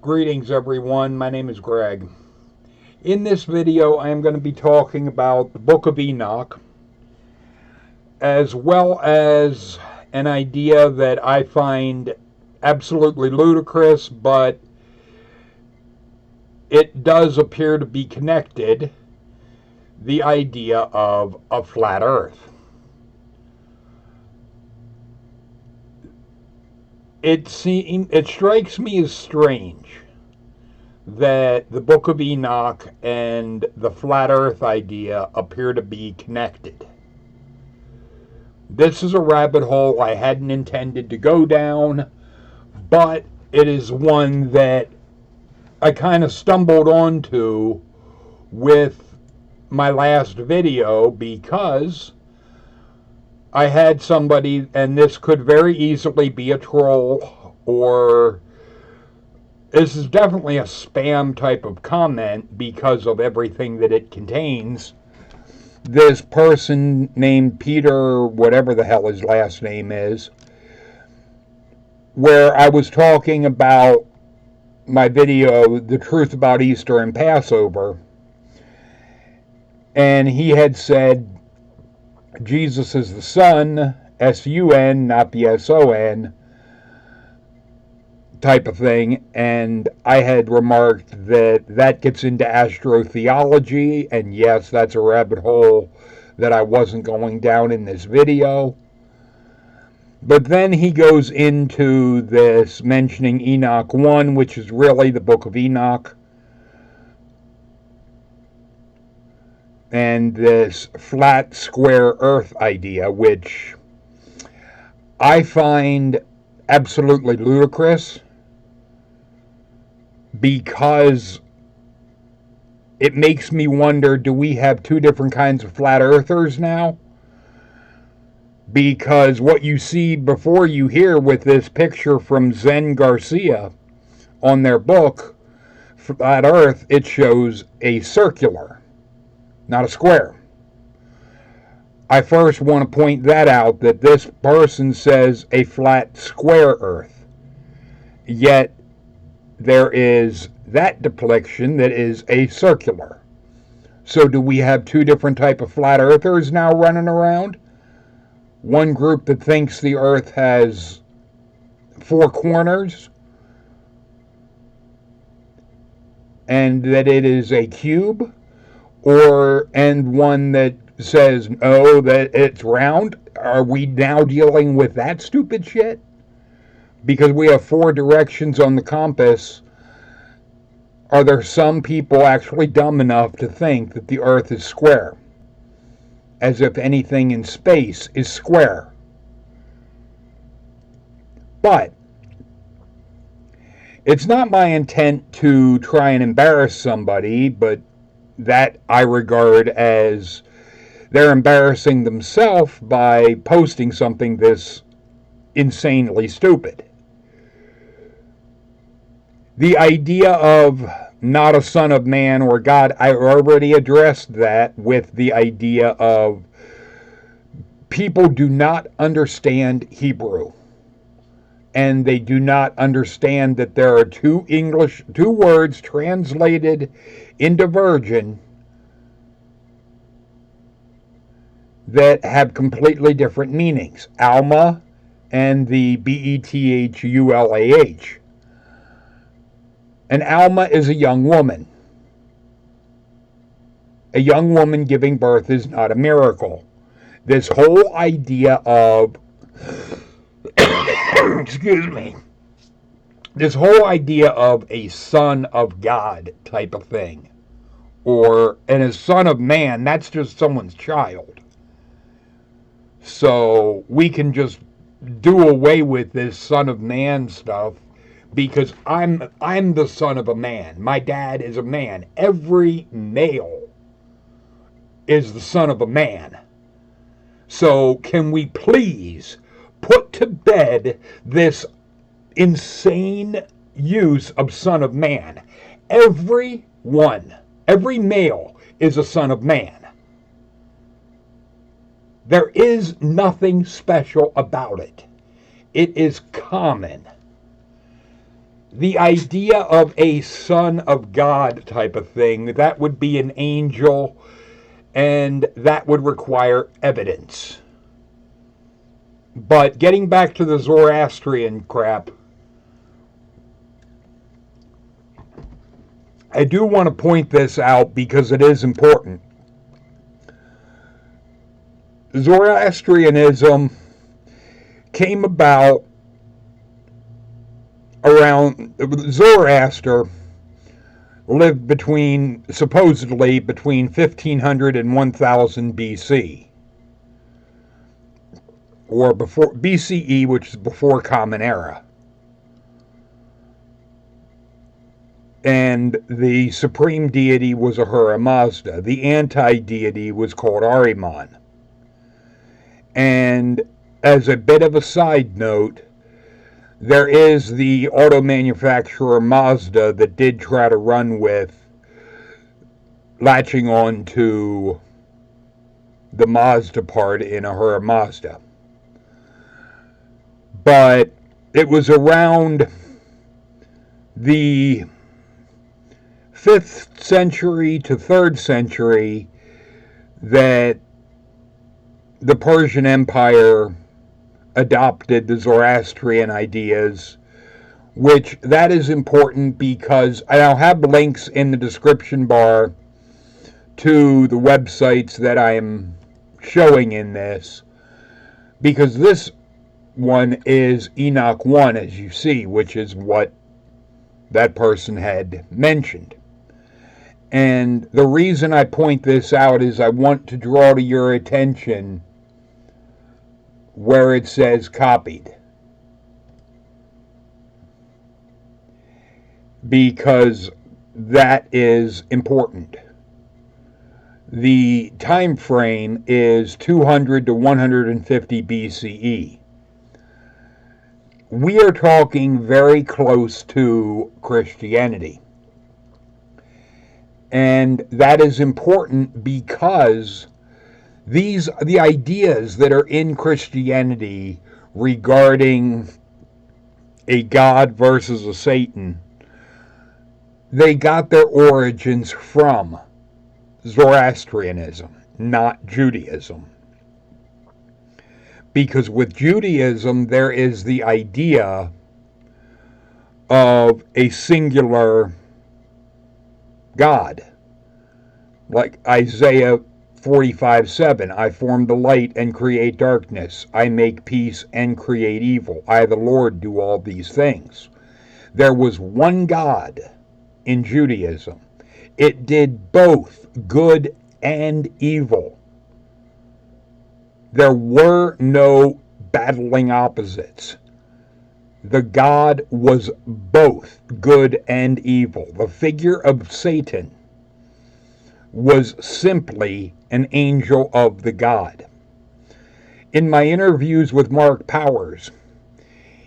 Greetings everyone, my name is Greg. In this video I am going to be talking about the Book of Enoch, as well as an idea that I find absolutely ludicrous, but it does appear to be connected, the idea of a flat earth. It strikes me as strange that the Book of Enoch and the flat earth idea appear to be connected. This is a rabbit hole I hadn't intended to go down, but it is one that I kind of stumbled onto with my last video because I had somebody, and this could very easily be a troll, or this is definitely a spam type of comment because of everything that it contains. This person named Peter, whatever the hell his last name is, where I was talking about my video, The Truth About Easter and Passover, and he had said Jesus is the Son, S-U-N, not the S-O-N, type of thing, and I had remarked that that gets into astrotheology, and yes, that's a rabbit hole that I wasn't going down in this video. But then he goes into this mentioning Enoch 1, which is really the Book of Enoch, and this flat square earth idea, which I find absolutely ludicrous because it makes me wonder, do we have two different kinds of flat earthers now? Because what you see before you hear with this picture from Zen Garcia on their book, Flat Earth, it shows a circular, not a square. I first want to point that out, that this person says a flat square earth. Yet there is that depiction that is a circular. So do we have two different type of flat earthers now running around? One group that thinks the earth has four corners and that it is a cube, and one that says no, that it's round. Are we now dealing with that stupid shit? Because we have four directions on the compass. Are there some people actually dumb enough to think that the earth is square? As if anything in space is square. But it's not my intent to try and embarrass somebody, but that I regard as they're embarrassing themselves by posting something this insanely stupid. The idea of not a son of man or God, I already addressed that with the idea of people do not understand Hebrew. And they do not understand that there are two words translated into virgin that have completely different meanings. Alma and the Bethulah. An Alma is a young woman. A young woman giving birth is not a miracle. This whole idea of excuse me, this whole idea of a son of God type of thing, and a son of man, that's just someone's child. So we can just do away with this son of man stuff because I'm the son of a man. My dad is a man. Every male is the son of a man. So can we please put to bed this insane use of son of man? Every male is a son of man. There is nothing special about it. It is common. the idea of a son of God type of thing, that would be an angel, and that would require evidence. But getting back to the Zoroastrian crap, I do want to point this out because it is important. Zoroastrianism came about around Zoroaster lived supposedly between 1500 and 1000 BC, or before BCE, which is before Common Era. And the supreme deity was Ahura Mazda. The anti-deity was called Ahriman. And as a bit of a side note, there is the auto manufacturer Mazda that did try to run with latching on to the Mazda part in Ahura Mazda. But it was around the 5th century to 3rd century that the Persian Empire adopted the Zoroastrian ideas, which that is important because I'll have links in the description bar to the websites that I am showing in this, because this one is Enoch 1, as you see, which is what that person had mentioned. And the reason I point this out is I want to draw to your attention where it says copied, because that is important. The time frame is 200 to 150 BCE. We are talking very close to Christianity. And that is important because the ideas that are in Christianity regarding a God versus a Satan, they got their origins from Zoroastrianism, not Judaism. Because with Judaism, there is the idea of a singular God. Like Isaiah 45:7, I form the light and create darkness. I make peace and create evil. I, the Lord, do all these things. There was one God in Judaism. It did both good and evil. There were no battling opposites. The God was both good and evil. The figure of Satan was simply an angel of the God. In my interviews with Mark Powers,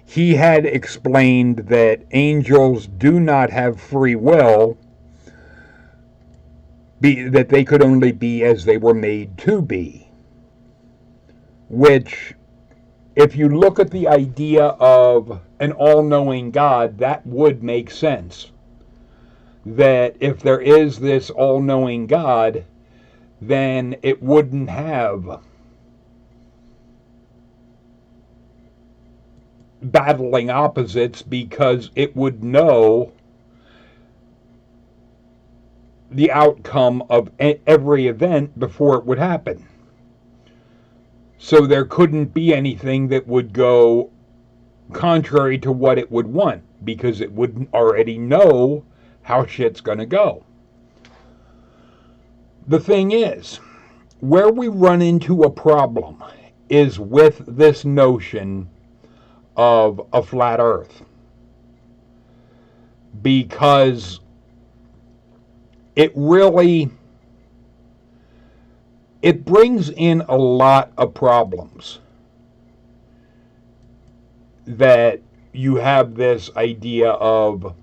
he had explained that angels do not have free will, that they could only be as they were made to be. Which, if you look at the idea of an all-knowing God, that would make sense. That if there is this all-knowing God, then it wouldn't have battling opposites, because it would know the outcome of every event before it would happen. So there couldn't be anything that would go contrary to what it would want, because it would already know how shit's going to go. The thing is, where we run into a problem is with this notion of a flat earth. Because it brings in a lot of problems. That you have this idea of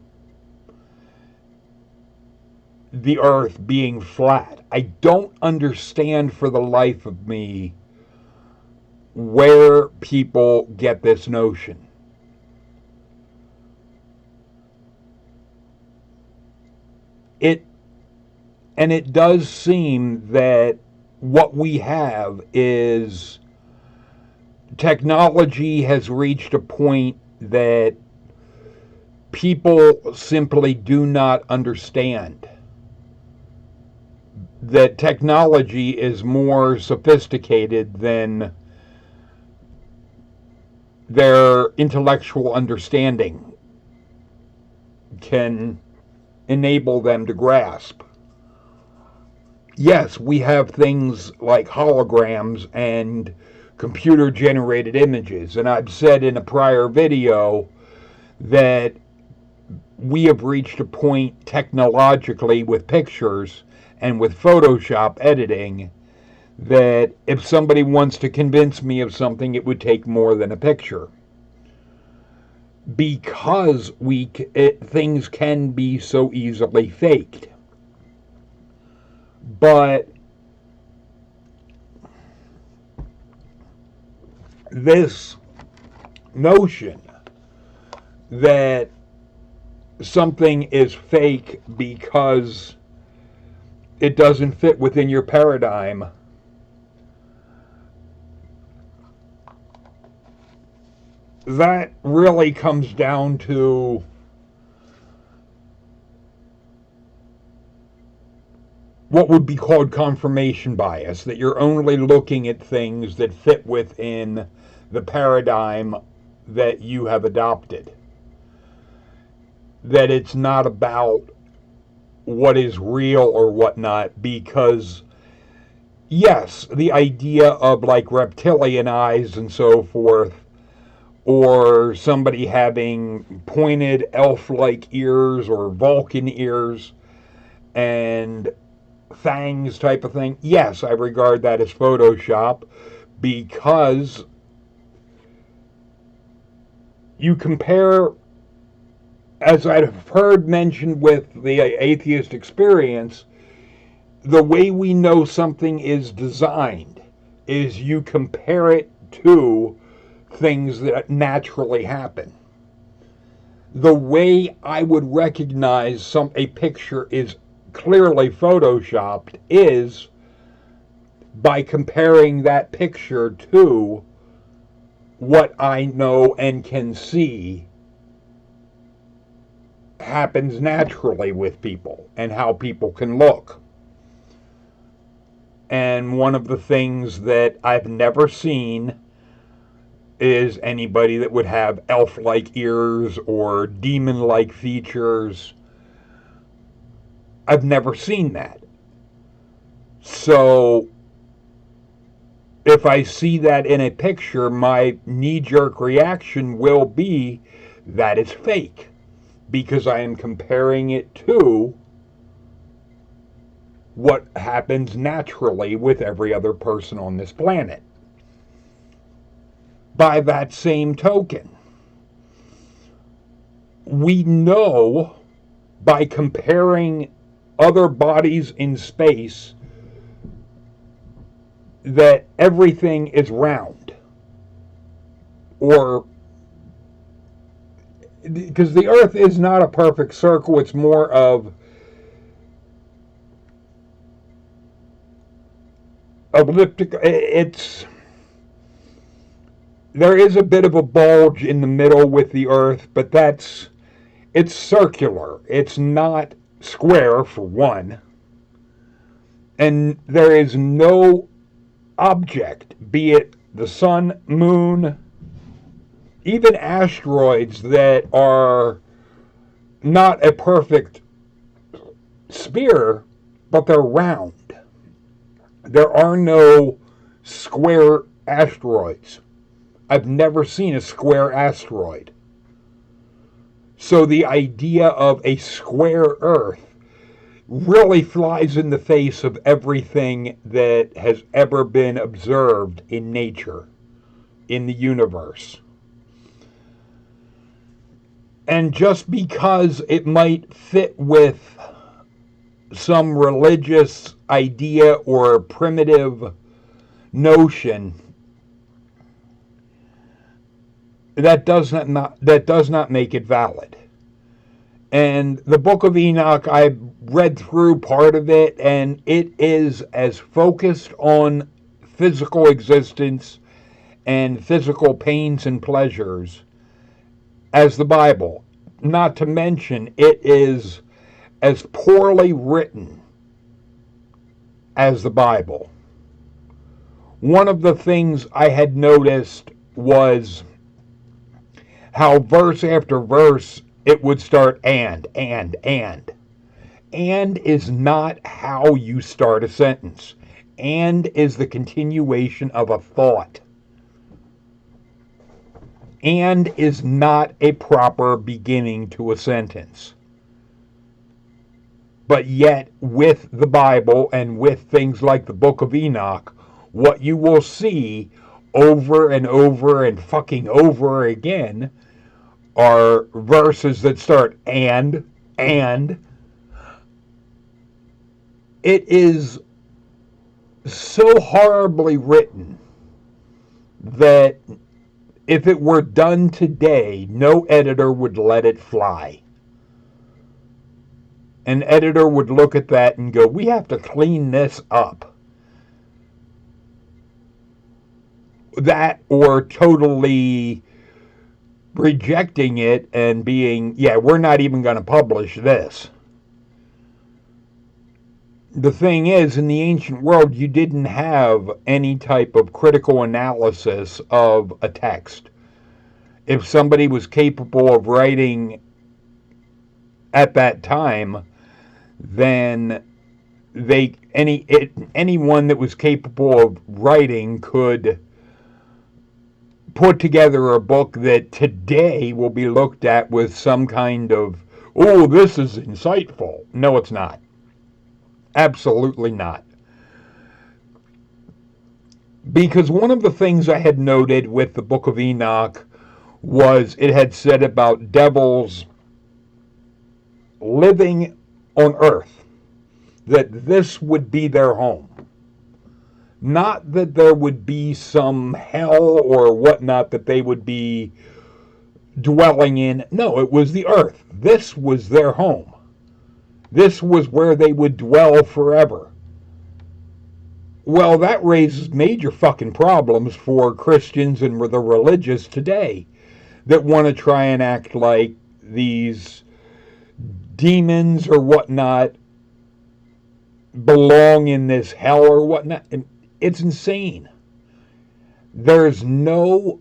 the earth being flat. I don't understand for the life of me where people get this notion. it and it does seem that what we have is technology has reached a point that people simply do not understand. That technology is more sophisticated than their intellectual understanding can enable them to grasp. Yes, we have things like holograms and computer generated images, and I've said in a prior video that we have reached a point technologically with pictures and with Photoshop editing that if somebody wants to convince me of something, it would take more than a picture. Because things can be so easily faked. But this notion that something is fake because it doesn't fit within your paradigm, that really comes down to what would be called confirmation bias, that you're only looking at things that fit within the paradigm that you have adopted. That it's not about what is real or whatnot, because yes, the idea of like reptilian eyes and so forth, or somebody having pointed elf-like ears or Vulcan ears and fangs type of thing, yes, I regard that as Photoshop, because you compare, as I've heard mentioned with the atheist experience, the way we know something is designed is you compare it to things that naturally happen. The way I would recognize a picture is clearly photoshopped is by comparing that picture to what I know and can see happens naturally with people and how people can look. And one of the things that I've never seen is anybody that would have elf-like ears or demon-like features. I've never seen that. So if I see that in a picture, my knee-jerk reaction will be that it's fake, because I am comparing it to what happens naturally with every other person on this planet. By that same token, we know by comparing other bodies in space that everything is round, or because the Earth is not a perfect circle, it's more of elliptic. There is a bit of a bulge in the middle with the Earth, but it's circular. It's not square, for one. And there is no object, be it the sun, moon, even asteroids, that are not a perfect sphere, but they're round. There are no square asteroids. I've never seen a square asteroid. So the idea of a square Earth really flies in the face of everything that has ever been observed in nature, in the universe. And just because it might fit with some religious idea or primitive notion, that does not make it valid. And the book of Enoch, I read through part of it, and it is as focused on physical existence and physical pains and pleasures as the Bible. Not to mention, it is as poorly written as the Bible. One of the things I had noticed was how verse after verse it would start and. And is not how you start a sentence. And is the continuation of a thought. And is not a proper beginning to a sentence. But yet, with the Bible and with things like the Book of Enoch, what you will see over and over and fucking over again are verses that start and. It is so horribly written that if it were done today, no editor would let it fly. An editor would look at that and go, we have to clean this up. That or totally rejecting it and being, yeah, we're not even going to publish this. The thing is, in the ancient world, you didn't have any type of critical analysis of a text. If somebody was capable of writing at that time, then anyone that was capable of writing could put together a book that today will be looked at with some kind of, oh, this is insightful. No, it's not. Absolutely not. Because one of the things I had noted with the Book of Enoch was it had said about devils living on earth, that this would be their home. Not that there would be some hell or whatnot that they would be dwelling in. No, it was the earth. This was their home. This was where they would dwell forever. Well, that raises major fucking problems for Christians and the religious today that want to try and act like these demons or whatnot belong in this hell or whatnot. And it's insane. There's no...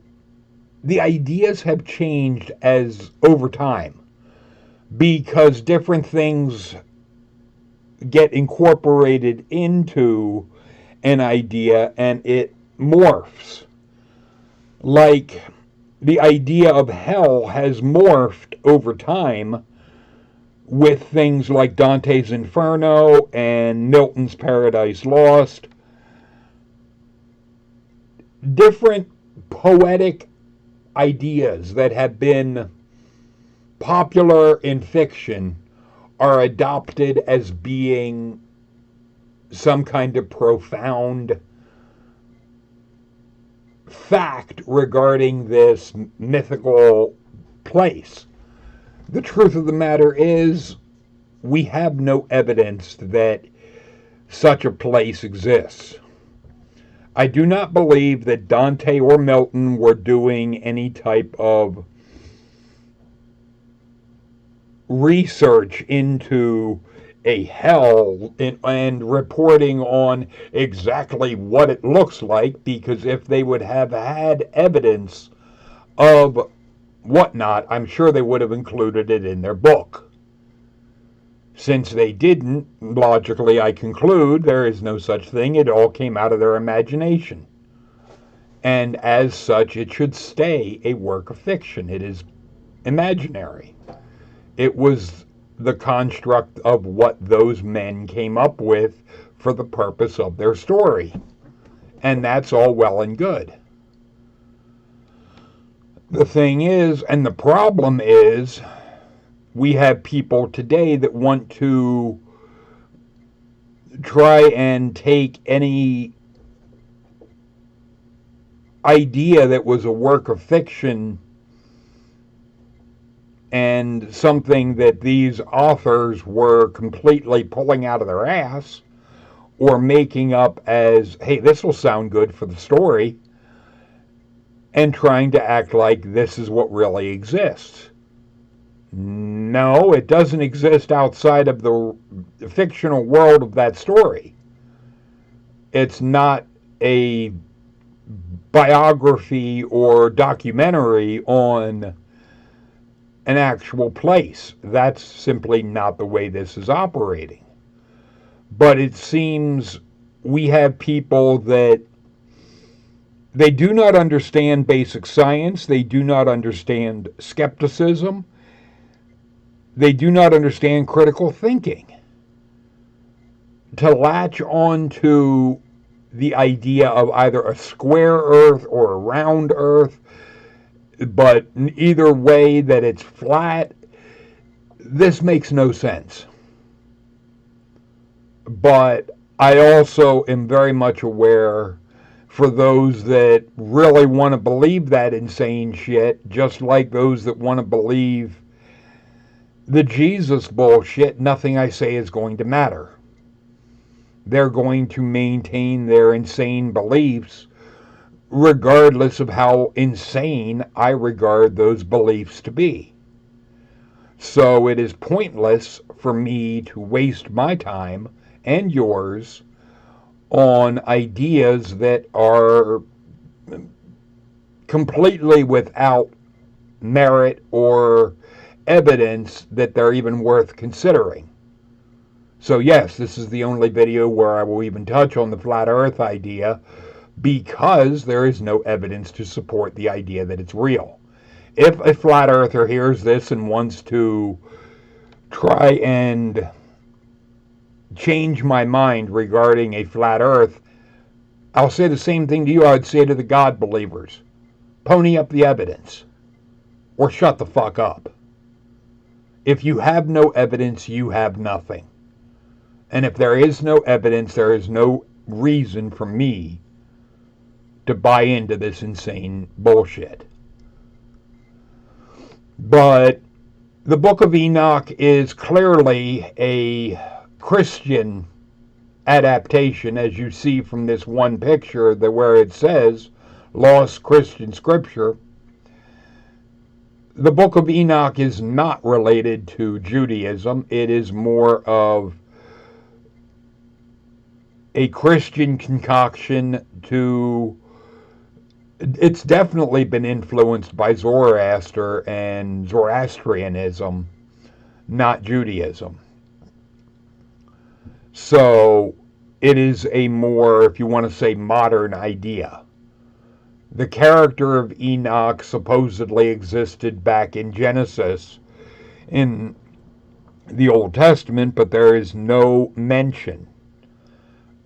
The ideas have changed as over time because different things get incorporated into an idea and it morphs. Like the idea of hell has morphed over time with things like Dante's Inferno and Milton's Paradise Lost. Different poetic ideas that have been popular in fiction are adopted as being some kind of profound fact regarding this mythical place. The truth of the matter is, we have no evidence that such a place exists. I do not believe that Dante or Milton were doing any type of research into a hell and reporting on exactly what it looks like, because if they would have had evidence of whatnot, I'm sure they would have included it in their book. Since they didn't, logically I conclude there is no such thing. It all came out of their imagination. And as such, it should stay a work of fiction. It is imaginary. It was the construct of what those men came up with for the purpose of their story. And that's all well and good. The thing is, and the problem is, we have people today that want to try and take any idea that was a work of fiction and something that these authors were completely pulling out of their ass or making up as, hey, this will sound good for the story, and trying to act like this is what really exists. No, it doesn't exist outside of the fictional world of that story. It's not a biography or documentary on an actual place. That's simply not the way this is operating. But it seems we have people that they do not understand basic science, they do not understand skepticism, they do not understand critical thinking. To latch on to the idea of either a square earth or a round earth, but either way that it's flat, this makes no sense. But I also am very much aware, for those that really want to believe that insane shit, just like those that want to believe the Jesus bullshit, nothing I say is going to matter. They're going to maintain their insane beliefs regardless of how insane I regard those beliefs to be. So it is pointless for me to waste my time and yours on ideas that are completely without merit or evidence that they're even worth considering. So yes, this is the only video where I will even touch on the flat earth idea, because there is no evidence to support the idea that it's real. If a flat earther hears this and wants to try and change my mind regarding a flat earth, I'll say the same thing to you I would say to the God believers. Pony up the evidence, or shut the fuck up. If you have no evidence, you have nothing. And if there is no evidence, there is no reason for me to buy into this insane bullshit. But the Book of Enoch is clearly a Christian adaptation, as you see from this one picture where it says Lost Christian Scripture. The Book of Enoch is not related to Judaism. It is more of a Christian concoction to... It's definitely been influenced by Zoroaster and Zoroastrianism, not Judaism. So it is a more, if you want to say, modern idea. The character of Enoch supposedly existed back in Genesis in the Old Testament, but there is no mention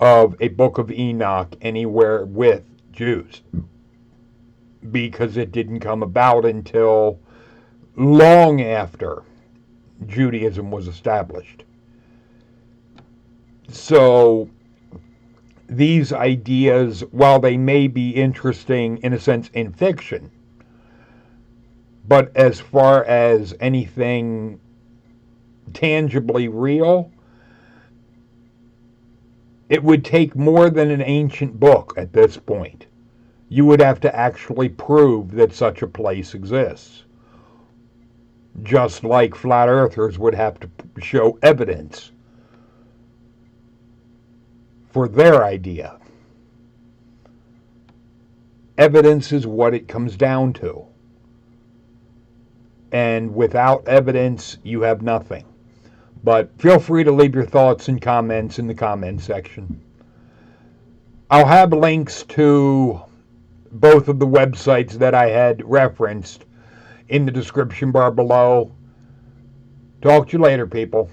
of a Book of Enoch anywhere with Jews, because it didn't come about until long after Judaism was established. So these ideas, while they may be interesting in a sense in fiction, but as far as anything tangibly real, it would take more than an ancient book at this point. You would have to actually prove that such a place exists. Just like flat earthers would have to show evidence for their idea. Evidence is what it comes down to. And without evidence, you have nothing. But feel free to leave your thoughts and comments in the comment section. I'll have links to both of the websites that I had referenced in the description bar below. Talk to you later, people.